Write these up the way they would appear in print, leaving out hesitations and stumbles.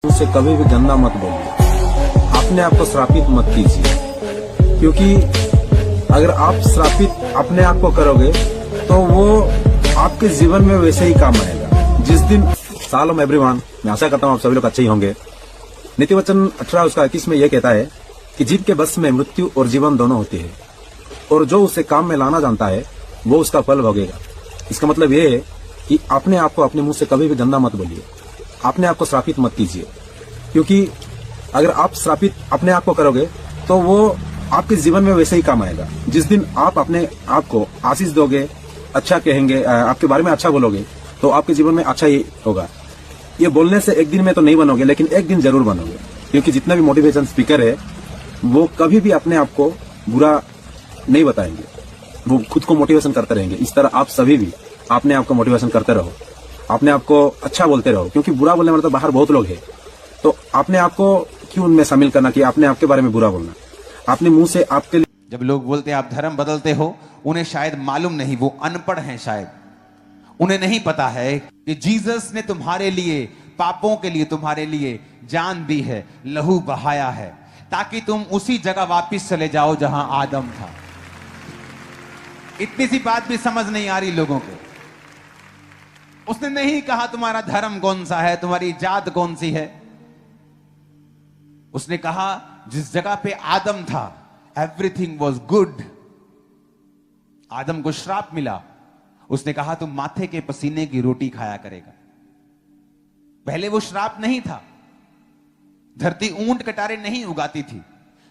उसे कभी भी गंदा मत बोलिए। अपने आप को श्रापित मत कीजिए, क्योंकि अगर आप श्रापित अपने आप को करोगे तो वो आपके जीवन में वैसे ही काम आएगा। जिस दिन सालम एवरीवन, मैं आशा करता हूँ आप सभी लोग अच्छे ही होंगे। नीति वचन 18:21 में यह कहता है कि जीव के बस में मृत्यु और जीवन दोनों होती है, और जो उसे काम में लाना जानता है वो उसका फल भोगेगा। इसका मतलब ये है कि अपने आप को अपने मुंह से कभी भी गंदा मत बोलिए, अपने आप को श्रापित मत कीजिए, क्योंकि अगर आप श्रापित अपने आप को करोगे तो वो आपके जीवन में वैसे ही काम आएगा। जिस दिन आप अपने आप को आशीष दोगे, अच्छा कहेंगे, आपके बारे में अच्छा बोलोगे, तो आपके जीवन में अच्छा ही होगा। ये बोलने से एक दिन में तो नहीं बनोगे, लेकिन एक दिन जरूर बनोगे, क्योंकि जितना भी मोटिवेशन स्पीकर है वो कभी भी अपने आप को बुरा नहीं बताएंगे, वो खुद को मोटिवेशन करते रहेंगे। इस तरह आप सभी भी अपने आप को मोटिवेशन करते रहो, अपने आप को अच्छा बोलते रहो, क्योंकि बुरा बोलने वाले तो बाहर बहुत लोग हैं। तो अपने आप को क्यों उनमें शामिल करना कि अपने आप के बारे में बुरा बोलना। अपने मुंह से आपके लिए जब लोग बोलते हैं आप धर्म बदलते हो, उन्हें शायद मालूम नहीं, वो अनपढ़ हैं, शायद उन्हें नहीं पता है कि जीसस ने तुम्हारे लिए, पापों के लिए तुम्हारे लिए जान दी है, लहू बहाया है, ताकि तुम उसी जगह वापस चले जाओ जहां आदम था। इतनी सी बात भी समझ नहीं आ रही लोगों को। उसने नहीं कहा तुम्हारा धर्म कौन सा है, तुम्हारी जात कौन सी है। उसने कहा जिस जगह पे आदम था एवरीथिंग वॉज गुड। आदम को श्राप मिला, उसने कहा तुम माथे के पसीने की रोटी खाया करेगा। पहले वो श्राप नहीं था। धरती ऊंट कटारे नहीं उगाती थी,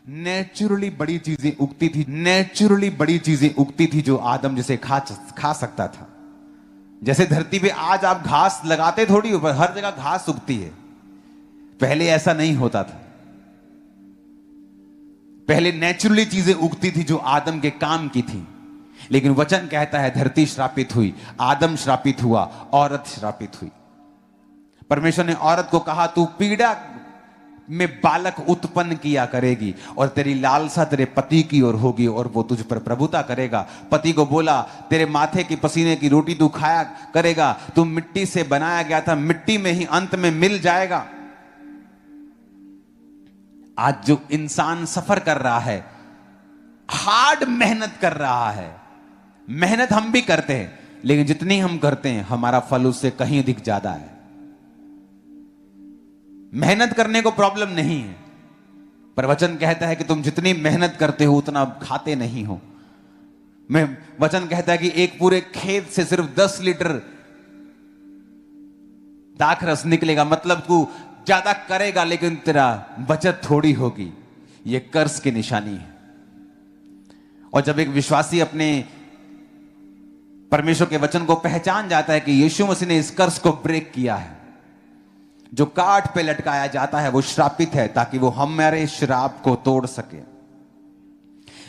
नेचुरली बड़ी चीजें उगती थी, नेचुरली बड़ी चीजें उगती थी जो आदम जिसे खा सकता था। जैसे धरती पे आज आप घास लगाते थोड़ी, हर जगह घास उगती है। पहले ऐसा नहीं होता था। पहले नेचुरली चीजें उगती थी जो आदम के काम की थी। लेकिन वचन कहता है धरती श्रापित हुई, आदम श्रापित हुआ, औरत श्रापित हुई। परमेश्वर ने औरत को कहा तू पीड़ा में बालक उत्पन्न किया करेगी और तेरी लालसा तेरे पति की ओर होगी और वो तुझ पर प्रभुता करेगा। पति को बोला तेरे माथे की पसीने की रोटी तू खाया करेगा, तू मिट्टी से बनाया गया था, मिट्टी में ही अंत में मिल जाएगा। आज जो इंसान सफर कर रहा है, हार्ड मेहनत कर रहा है, मेहनत हम भी करते हैं, लेकिन जितनी हम करते हैं हमारा फल उससे कहीं अधिक ज्यादा है। मेहनत करने को प्रॉब्लम नहीं है, पर वचन कहता है कि तुम जितनी मेहनत करते हो उतना खाते नहीं हो। वचन कहता है कि एक पूरे खेत से सिर्फ 10 लीटर दाखरस निकलेगा, मतलब तू ज्यादा करेगा लेकिन तेरा बचत थोड़ी होगी। यह कर्ज की निशानी है। और जब एक विश्वासी अपने परमेश्वर के वचन को पहचान जाता है कि यीशु मसीह ने इस कर्ज को ब्रेक किया है, जो काठ पे लटकाया जाता है वो श्रापित है, ताकि वो हमारे श्राप को तोड़ सके।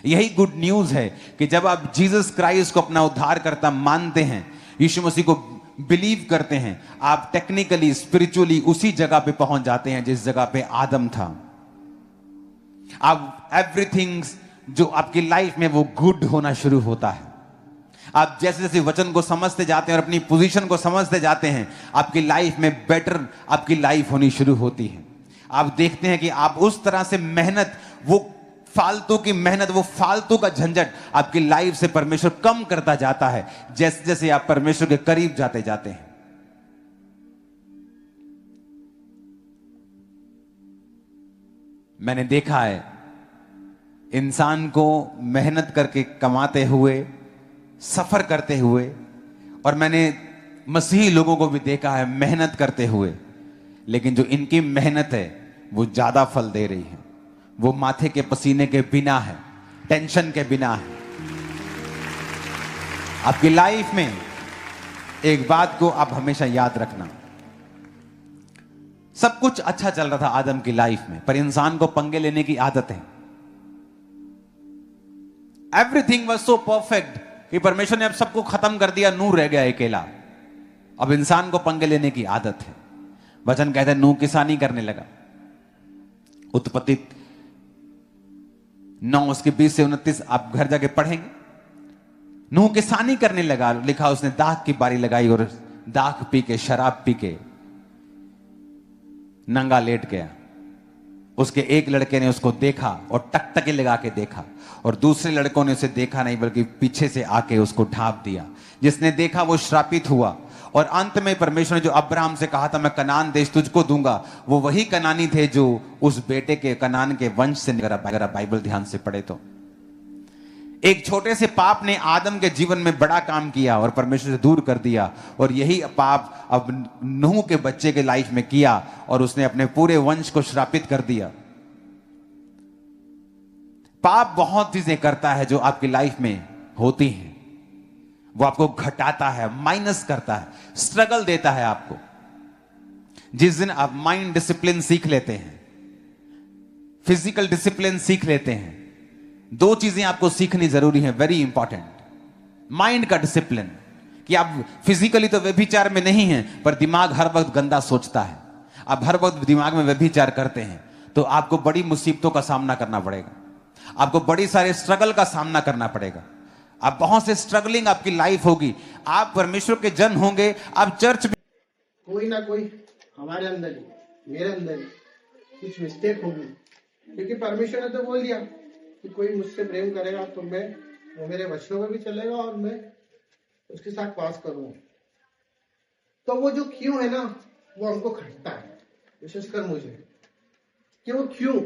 यही गुड न्यूज है कि जब आप जीसस क्राइस्ट को अपना उद्धारकर्ता मानते हैं, यीशु मसीह को बिलीव करते हैं, आप टेक्निकली स्पिरिचुअली उसी जगह पे पहुंच जाते हैं जिस जगह पे आदम था। आप एवरीथिंग जो आपकी लाइफ में वो गुड होना शुरू होता है। आप जैसे जैसे वचन को समझते जाते हैं और अपनी पोजीशन को समझते जाते हैं, आपकी लाइफ में बेटर आपकी लाइफ होनी शुरू होती है। आप देखते हैं कि आप उस तरह से मेहनत, वो फालतू की मेहनत, वो फालतू का झंझट आपकी लाइफ से परमेश्वर कम करता जाता है जैसे जैसे आप परमेश्वर के करीब जाते जाते हैं। मैंने देखा है इंसान को मेहनत करके कमाते हुए, सफर करते हुए, और मैंने मसीही लोगों को भी देखा है मेहनत करते हुए, लेकिन जो इनकी मेहनत है वो ज्यादा फल दे रही है। वो माथे के पसीने के बिना है, टेंशन के बिना है। आपकी लाइफ में एक बात को आप हमेशा याद रखना, सब कुछ अच्छा चल रहा था आदम की लाइफ में, पर इंसान को पंगे लेने की आदत है। एवरीथिंग वाज सो परफेक्ट कि परमेश्वर ने अब सबको खत्म कर दिया, नूह रह गया अकेला। अब इंसान को पंगे लेने की आदत है। वचन कहता है नूह किसानी करने लगा। उत्पत्ति 9 उसके 20 से 29 आप घर जाके पढ़ेंगे। नूह किसानी करने लगा, लिखा उसने दाख की बारी लगाई और दाख पी के, शराब पी के नंगा लेट गया। उसके एक लड़के ने उसको देखा और टकटकी लगा के देखा, और दूसरे लड़कों ने उसे देखा नहीं बल्कि पीछे से आके उसको ढांप दिया। जिसने देखा वो श्रापित हुआ। और अंत में परमेश्वर ने जो अब्राहम से कहा था मैं कनान देश तुझको दूंगा, वो वही कनानी थे जो उस बेटे के कनान के वंश से। अगर आप बाइबल ध्यान से पढ़े तो एक छोटे से पाप ने आदम के जीवन में बड़ा काम किया और परमेश्वर से दूर कर दिया, और यही पाप अब नूह के बच्चे के लाइफ में किया और उसने अपने पूरे वंश को श्रापित कर दिया। पाप बहुत चीजें करता है जो आपकी लाइफ में होती हैं। वो आपको घटाता है, माइनस करता है, स्ट्रगल देता है आपको। जिस दिन आप माइंड डिसिप्लिन सीख लेते हैं, फिजिकल डिसिप्लिन सीख लेते हैं, दो चीजें आपको सीखनी जरूरी है, वेरी इंपॉर्टेंट। माइंड का डिसिप्लिन, कि आप फिजिकली तो व्यभिचार में नहीं हैं, पर दिमाग हर वक्त गंदा सोचता है, आप हर वक्त दिमाग में व्यभिचार करते हैं, तो आपको बड़ी मुसीबतों का सामना करना पड़ेगा, आपको बड़ी सारे स्ट्रगल का सामना करना पड़ेगा। आप बहुत से स्ट्रगलिंग आपकी लाइफ होगी, आप परमेश्वर के जन होंगे, आप चर्च में कोई ना कोई हमारे अंदर ही, मेरे अंदर ही कुछ मिस्टेक होगी, क्योंकि परमेश्वर ने तो बोल दिया कि कोई मुझसे प्रेम करेगा तो मैं, वो मेरे वचनों में भी चलेगा और मैं उसके साथ पास करूंगा। तो वो जो क्यों है ना, वो हमको खटता है, विशेषकर मुझे, कि वो क्यों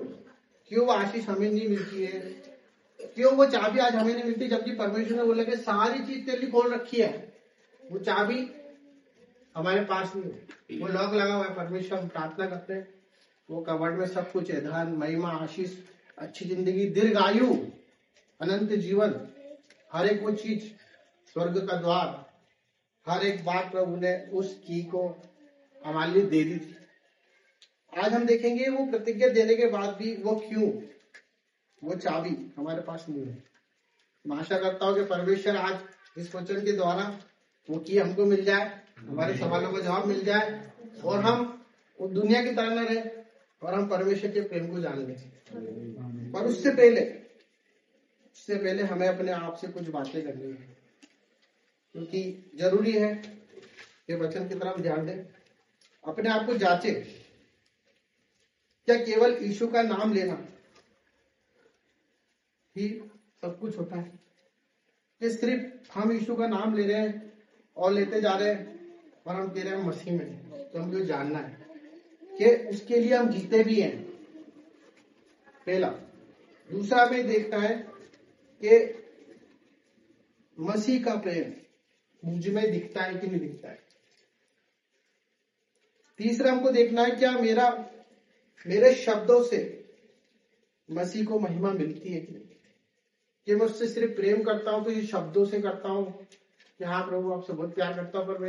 वो आशीष हमें नहीं मिलती है, क्यों वो चाबी आज हमें नहीं मिलती, जबकि परमेश्वर ने बोला कि सारी चीज तेरे लिए खोल रखी है, वो चाबी हमारे पास नहीं, वो लॉक लगा हुआ है। परमेश्वर हम प्रार्थना करते हैं, वो कबर्ड में सब कुछ है, धन, महिमा, आशीष, अच्छी जिंदगी, दीर्घ आयु, अनंत जीवन, हर एक वो चीज, स्वर्ग का द्वार, हर एक बात प्रभु ने उस की को हमारे लिए दे दी थी। आज हम देखेंगे वो प्रतिज्ञा देने के बाद भी वो क्यों, वो चाबी हमारे पास नहीं है। मैं आशा करता हूँ कि परमेश्वर आज इस वचन के द्वारा वो की हमको मिल जाए, हमारे सवालों का जवाब मिल जाए, और हम वो दुनिया की तरह न रहे और हम परमेश्वर के प्रेम को जान लें। पर उससे पहले हमें अपने आप से कुछ बातें करनी है, क्योंकि जरूरी है ये वचन की तरफ ध्यान दें, अपने आप को जांचे। क्या केवल यीशु का नाम लेना ही सब कुछ होता है, कि सिर्फ हम यीशु का नाम ले रहे हैं और लेते जा रहे हैं और हम कह रहे हैं मसीह में, तो हमको जानना है कि उसके लिए हम जीते भी हैं, पहला। दूसरा हमें देखना है कि मसीह का प्रेम मुझ में दिखता है कि नहीं दिखता है। तीसरा हमको देखना है क्या मेरे शब्दों से मसीह को महिमा मिलती है कि नहीं, कि मैं उससे सिर्फ प्रेम करता हूं तो ये शब्दों से करता हूं कि हाँ प्रभु आपसे बहुत प्यार करता हूं, पर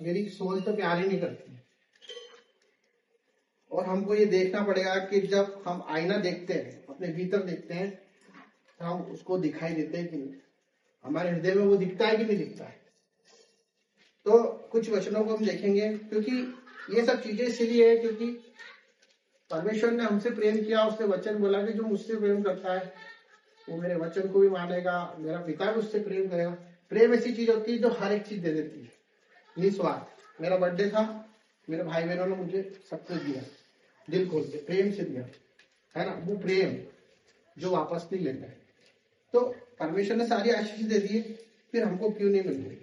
मेरी सोच तो प्यार ही नहीं करती। और हमको ये देखना पड़ेगा कि जब हम आईना देखते हैं, अपने भीतर देखते हैं, तो हम उसको दिखाई देते हैं कि नहीं, हमारे हृदय में वो दिखता है कि नहीं दिखता है। तो कुछ वचनों को हम देखेंगे, क्योंकि ये सब चीजें इसलिए है क्योंकि परमेश्वर ने हमसे प्रेम किया, उसने वचन बोला कि जो मुझसे प्रेम करता है वो मेरे वचन को भी मानेगा, मेरा पिता भी उससे प्रेम करेगा। प्रेम ऐसी चीज होती है जो हर एक चीज दे देती है, निस्वार्थ। मेरा बर्थडे था, मेरे भाई बहनों ने मुझे सब कुछ दिया, दिल खोल के प्रेम से दिया, है ना, वो प्रेम जो वापस नहीं लेता है। तो परमेश्वर ने सारी आशीष दे दी, फिर हमको क्यों नहीं मिल रही।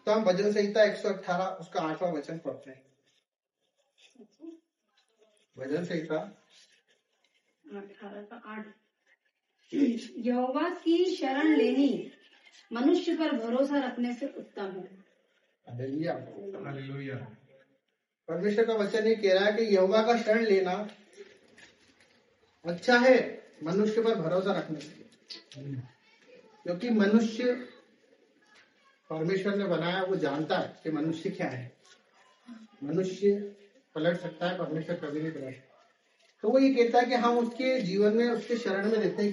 तो हम भजन संहिता 118 उसका 8वां वचन पढ़ते हैं। भजन संहिता 18 का 8। यहोवा की शरण लेनी मनुष्य पर भरोसा रखने से उत्तम है। हालेलुया। परमेश्वर का वचन ये कह रहा है कि यहोवा का शरण लेना अच्छा है मनुष्य पर भरोसा रखने से, क्योंकि मनुष्य परमेश्वर ने बनाया, वो जानता है कि मनुष्य क्या है। मनुष्य पलट सकता है, परमेश्वर कभी नहीं पलट। तो वो ये कहता है कि हम उसके जीवन में, उसके शरण में रहते हैं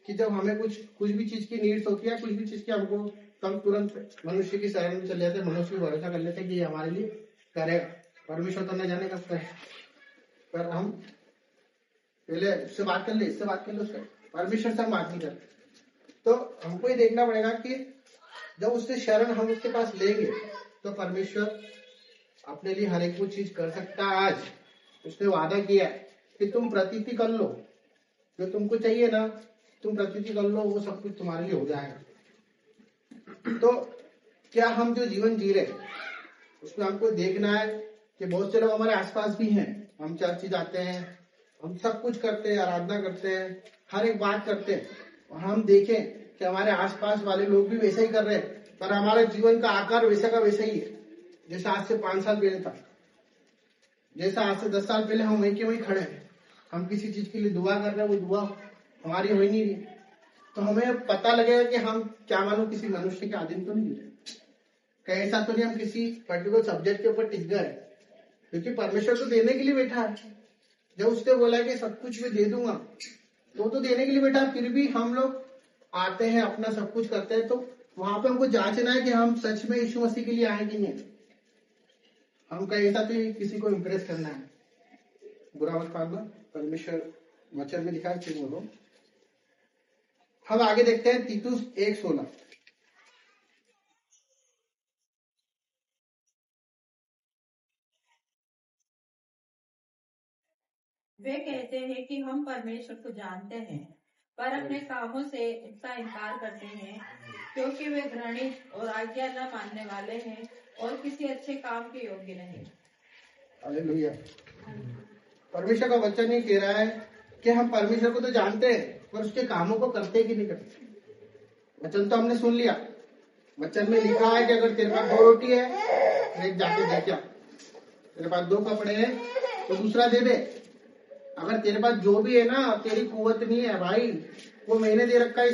कि जब हमें कुछ भी चीज की नीड्स होती है, कुछ भी चीज की हमको, हम तुरंत मनुष्य की शरण में चले जाते हैं, मनुष्य पर भरोसा कर लेते हैं कि ये हमारे लिए करेगा। परमेश्वर तो न जाने करता है, पर हम पहले उससे बात कर ले, इससे बात कर ले, उससे परमेश्वर से हम बात नहीं करते। तो हमको ये देखना पड़ेगा कि जब उससे शरण हम उसके पास लेंगे तो परमेश्वर अपने लिए हर एक वो चीज कर सकता है आज, उसने वादा किया है कि तुम प्रतीति कर लो, जो तुमको चाहिए ना तुम प्रतीति कर लो, वो सब कुछ तुम्हारे लिए हो जाएगा। तो क्या हम जो जीवन जी रहे उसमें हमको देखना है कि बहुत से लोग हमारे आसपास भी हैं, हम चर्च जाते हैं, हम सब कुछ करते हैं, आराधना करते हैं, हर एक बात करते हैं, और हम देखें कि हमारे आसपास वाले लोग भी वैसा ही कर रहे हैं, पर हमारे जीवन का आकार वैसा का वैसा ही है जैसा आज से 5 साल पहले था, जैसा आज से 10 साल पहले हम वहीं के वहीं खड़े हैं। हम किसी चीज के लिए दुआ कर रहे हैं, वो दुआ हमारी हो ही नहीं रही, तो हमें पता लगेगा कि हम क्या मानो किसी मनुष्य के अधीन तो नहीं है, कहीं ऐसा तो नहीं हम किसी पर्टिकुलर सब्जेक्ट के ऊपर टिक गए, क्योंकि परमेश्वर तो देने के लिए बैठा है। जब उसने बोला कि सब कुछ मैं दे दूंगा, तो देने के लिए बैठा है, फिर भी हम लोग आते हैं, अपना सब कुछ करते हैं, तो वहां पे हमको जांचना है कि हम सच में यीशु मसीह के लिए आए कि नहीं। हम कहीं ऐसा तो किसी को इम्प्रेस करना है, बुरा मत मानना, परमेश्वर वचन में लिखा है चीज बोलो। हम आगे देखते हैं तीतुस 1:16। वे कहते हैं कि हम परमेश्वर को जानते हैं, पर अपने कामों से उसका इनकार करते हैं, क्योंकि वे घृणित और आज्ञा न मानने वाले हैं और किसी अच्छे काम के योग्य नहीं। हालेलुया। परमेश्वर का वचन ही कह रहा है कि हम परमेश्वर को तो जानते हैं, पर उसके कामों को करते कि नहीं करते। वचन तो हमने सुन लिया, वचन में लिखा है कि अगर तेरे पास 2 रोटी है तो एक जाके दे क्या, तेरे पास 2 कपड़े हैं तो दूसरा दे दे। अगर तेरे पास जो भी है ना, तेरी कुवत नहीं है भाई, वो मैंने दे रखा है।